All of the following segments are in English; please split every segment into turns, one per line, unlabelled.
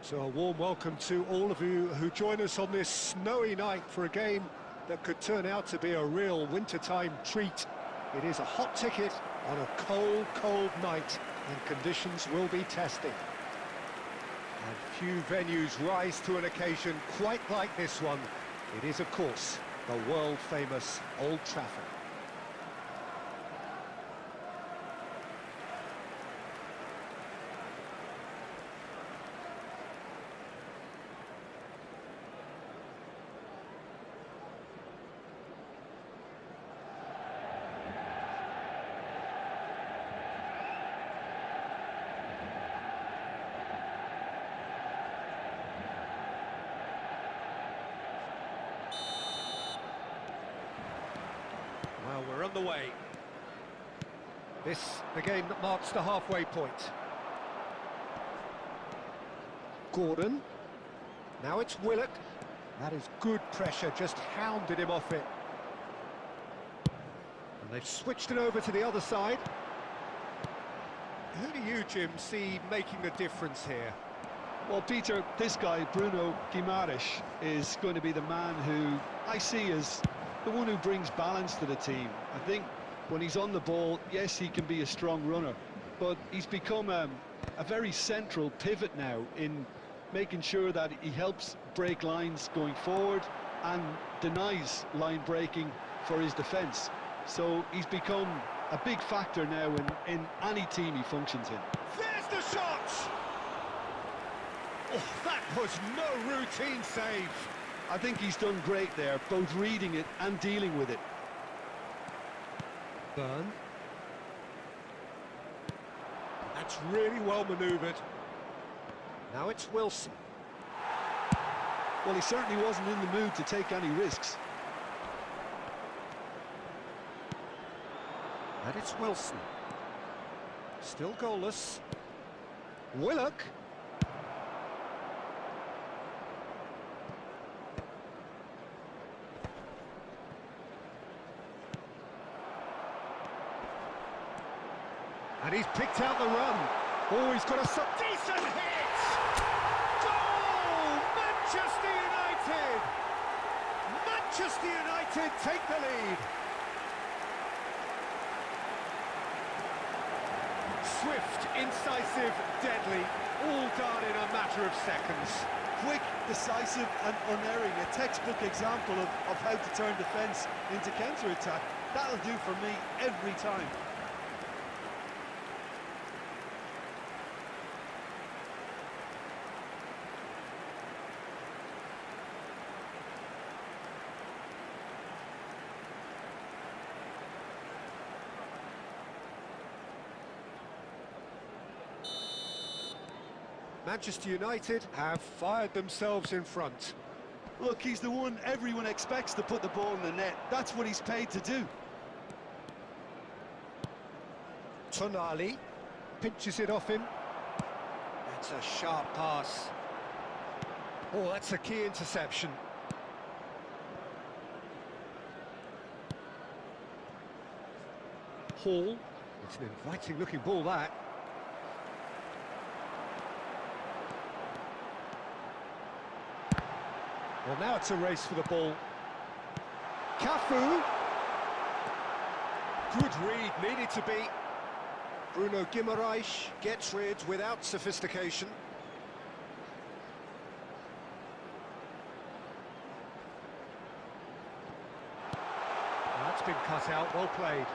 So a warm welcome to all of you who join us on this snowy night for a game that could turn out to be a real wintertime treat. It is a hot ticket on a cold, cold night, and conditions will be testing. And few venues rise to an occasion quite like this one. It is, of course, the world-famous Old Trafford. Well, we're on the way. This, the game that marks the halfway point. Gordon. Now it's Willock. That is good pressure, just hounded him off it. And they've switched it over to the other side. Who do you, Jim, see making the difference here?
Well, Peter, this guy, Bruno Guimaraes, is going to be the man who I see as the one who brings balance to the team. I think when he's on the ball, yes, he can be a strong runner, but he's become a very central pivot now in making sure that he helps break lines going forward and denies line breaking for his defence. So he's become a big factor now in any team he functions in.
There's the shot! Oh, that was no routine save.
I think he's done great there, both reading it and dealing with it.
Burn. That's really well manoeuvred. Now it's Wilson.
Well, he certainly wasn't in the mood to take any risks.
And it's Wilson. Still goalless. Willock. And he's picked out the run. Oh, he's got a decent hit! Goal! Manchester United! Manchester United take the lead. Swift, incisive, deadly, all done in a matter of seconds.
Quick, decisive and unerring, a textbook example of how to turn defence into counter-attack. That'll do for me every time.
Manchester United have fired themselves in front.
Look, he's the one everyone expects to put the ball in the net. That's what he's paid to do.
Tonali pinches it off him. That's a sharp pass. Oh, that's a key interception. Hall. It's an inviting looking ball, that. Well, now it's a race for the ball. Cafu. Good read, needed to be. Bruno Guimaraes gets rid without sophistication. Well, that's been cut out, well played.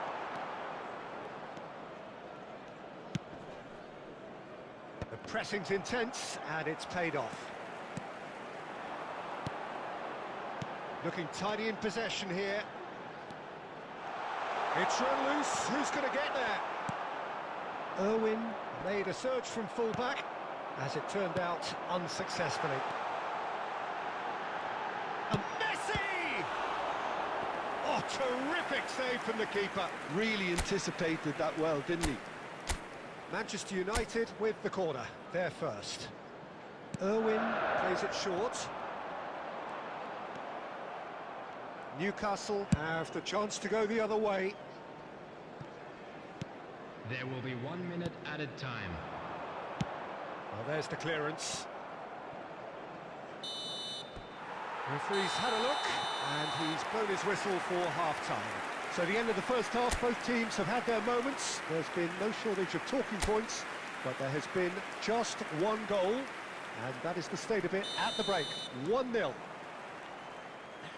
The pressing's intense, and it's paid off. Looking tidy in possession here. It's run loose. Who's going to get there? Irwin made a surge from full-back, as it turned out, unsuccessfully. And Messi! Oh, terrific save from the keeper.
Really anticipated that well, didn't he?
Manchester United with the corner. They're first. Irwin plays it short. Newcastle have the chance to go the other way.
There will be 1 minute added time.
Well, there's the clearance. Referee's had a look, and he's blown his whistle for half-time. So the end of the first half, both teams have had their moments. There's been no shortage of talking points, but there has been just one goal, and that is the state of it at the break. 1-0.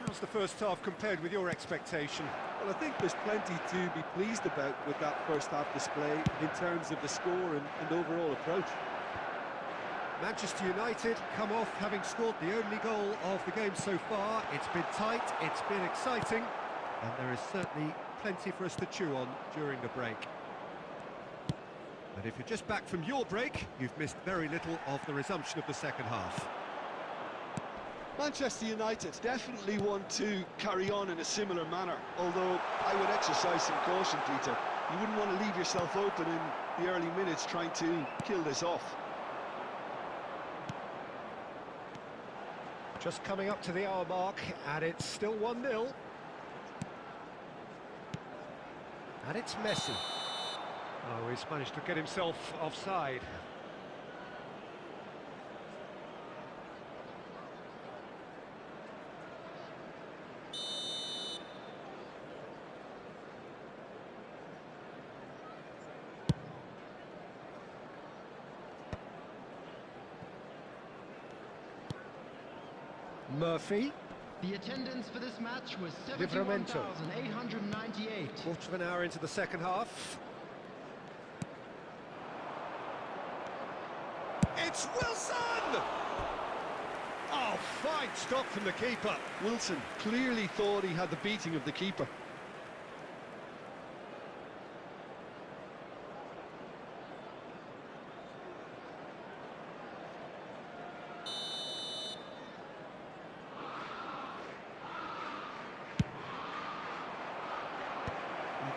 How's the first half compared with your expectation?
Well, I think there's plenty to be pleased about with that first half display in terms of the score and overall approach.
Manchester United come off having scored the only goal of the game so far. It's been tight, it's been exciting, and there is certainly plenty for us to chew on during the break. But if you're just back from your break, you've missed very little of the resumption of the second half.
Manchester United definitely want to carry on in a similar manner, although I would exercise some caution, Peter. You wouldn't want to leave yourself open in the early minutes trying to kill this off.
Just coming up to the hour mark, and it's still 1-0. And it's Messi. Oh, he's managed to get himself offside. Murphy.
The attendance for this match was
Livramento.
71,898.
Quarter of an hour into the second half. It's Wilson! Oh, fine stop from the keeper.
Wilson clearly thought he had the beating of the keeper.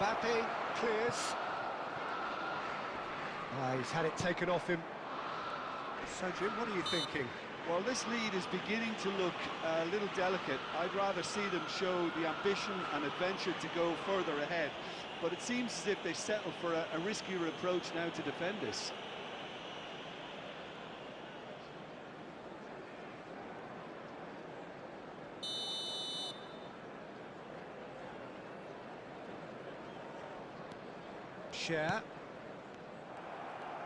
Mbappe clears. He's had it taken off him. So, Jim, what are you thinking?
Well, this lead is beginning to look a little delicate. I'd rather see them show the ambition and adventure to go further ahead. But it seems as if they settle for a riskier approach now to defend this.
Share.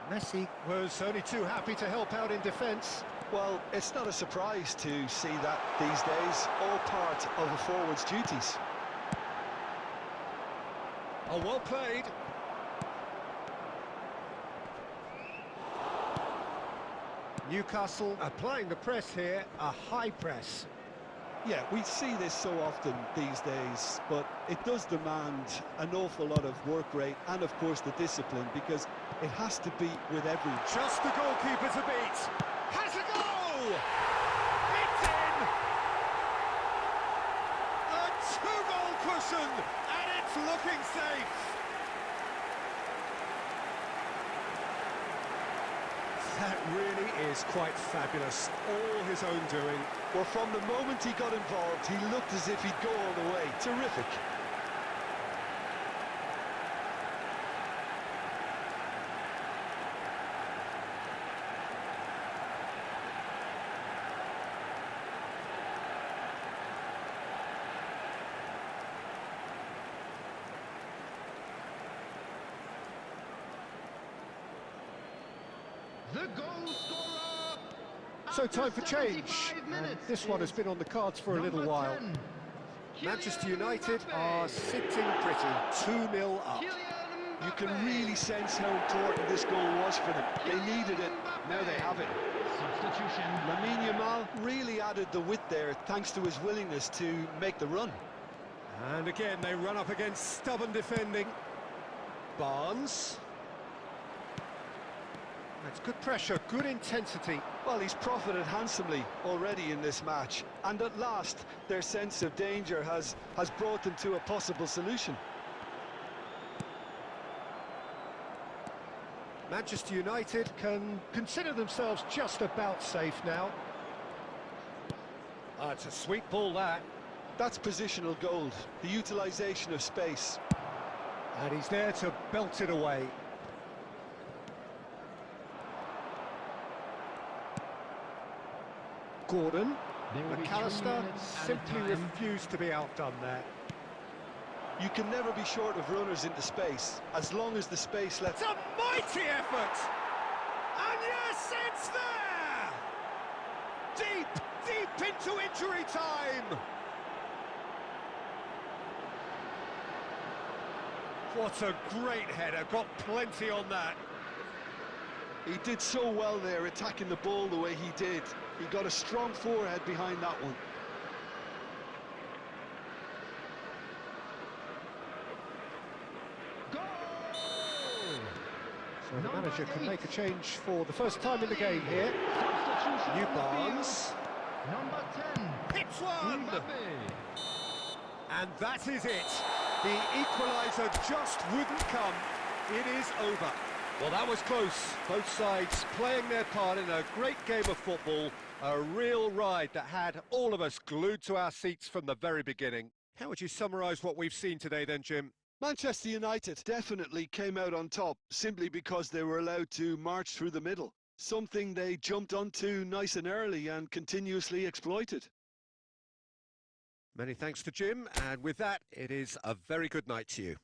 Messi was only too happy to help out in defence.
Well, it's not a surprise to see that these days, all part of a forward's duties.
Oh, well played. Newcastle applying the press here, a high press.
Yeah, we see this so often these days, but it does demand an awful lot of work rate and, of course, the discipline, because it has to be with every...
Just the goalkeeper to beat. Has a go! It's in! A two-goal cushion, and it's looking safe. That really is quite fabulous. All his own doing.
Well, from the moment he got involved, he looked as if he'd go all the way. Terrific.
The goal scorer.
So time for change. And this one has been on the cards for a little while. Manchester United are sitting pretty, 2-0 up.
You can really sense how important this goal was for them. They needed it, now they have it.
Substitution.
Lamine Yamal really added the width there thanks to his willingness to make the run.
And again, they run up against stubborn defending. Barnes. That's good pressure, good intensity.
Well, he's profited handsomely already in this match, and at last their sense of danger has brought them to a possible solution.
Manchester United can consider themselves just about safe now. Ah, it's a sweet ball, that.
That's positional gold, the utilisation of space.
And he's there to belt it away. Gordon,
There will be 3
McAllister
minutes added
simply
time.
refused to be outdone there.
You can never be short of runners into space, as long as the space lets...
It's a mighty effort! And yes, it's there! Deep, deep into injury time! What a great header, got plenty on that.
He did so well there, attacking the ball the way he did. He got a strong forehead behind that one.
Goal!
So the
Number
manager can
8.
make a change for the first time in the game here.
Substitution
New
on the
Barnes.
field. Number 10.
Hits one!
Mbappe.
And that is it. The equaliser just wouldn't come. It is over. Well, that was close. Both sides playing their part in a great game of football. A real ride that had all of us glued to our seats from the very beginning. How would you summarise what we've seen today then, Jim?
Manchester United definitely came out on top simply because they were allowed to march through the middle, something they jumped onto nice and early and continuously exploited.
Many thanks to Jim, and with that, it is a very good night to you.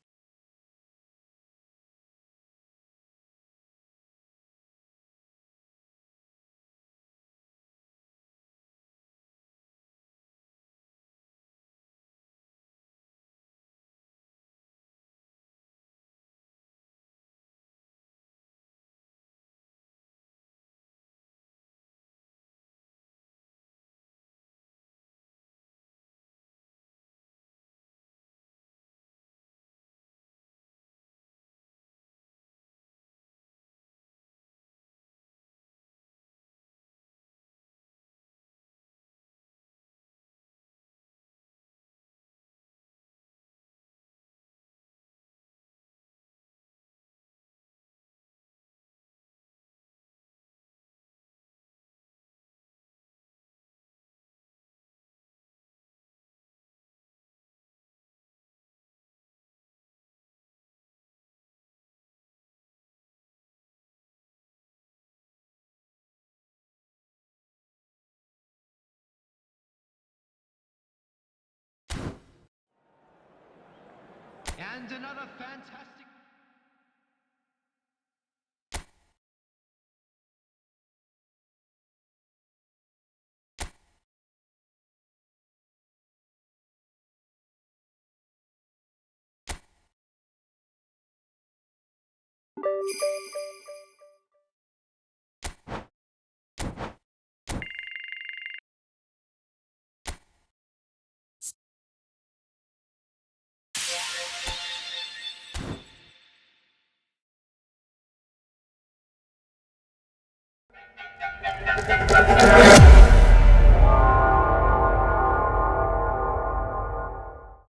And another fantastic...